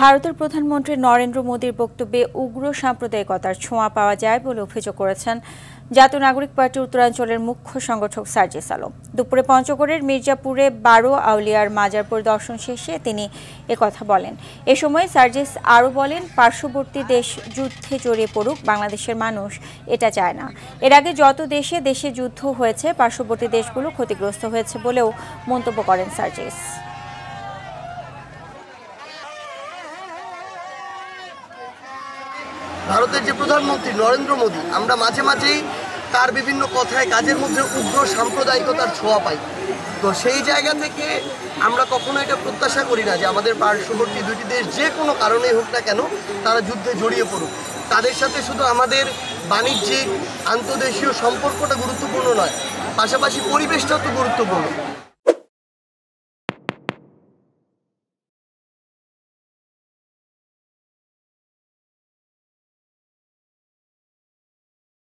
ভারতের প্রধানমন্ত্রী নরেন্দ্র মোদীর বক্তব্যে উগ্র সাম্প্রদায়িকতার ছোঁয়া পাওয়া যায় বলে অভিযোগ করেছেন জাতীয় নাগরিক পার্টির উত্তরাঞ্চলের মুখ্য সংগঠক সার্জিস আলম। দুপুরে পঞ্চগড়ের মির্জাপুরে ১২ আউলিয়ার মাজার পরিদর্শন শেষে তিনি একথা বলেন। এ সময় সার্জিস আরও বলেন, পার্শ্ববর্তী দেশ যুদ্ধে জড়িয়ে পড়ুক, বাংলাদেশের মানুষ এটা চায় না। এর আগে যত দেশে দেশে যুদ্ধ হয়েছে, পার্শ্ববর্তী দেশগুলো ক্ষতিগ্রস্ত হয়েছে বলেও মন্তব্য করেন সার্জিস। ভারতের যে প্রধানমন্ত্রী নরেন্দ্র মোদী, আমরা মাঝে মাঝেই তার বিভিন্ন কথায় কাজের মধ্যে উগ্র সাম্প্রদায়িকতার ছোঁয়া পাই। তো সেই জায়গা থেকে আমরা কখনো এটা প্রত্যাশা করি না যে আমাদের পার্শ্ববর্তী দুটি দেশ যে কোনো কারণেই হোক না কেন তারা যুদ্ধে জড়িয়ে পড়ুক। তাদের সাথে শুধু আমাদের বাণিজ্যিক আন্তর্দেশীয় সম্পর্কটা গুরুত্বপূর্ণ নয়, পাশাপাশি পরিবেশটাও তো গুরুত্বপূর্ণ।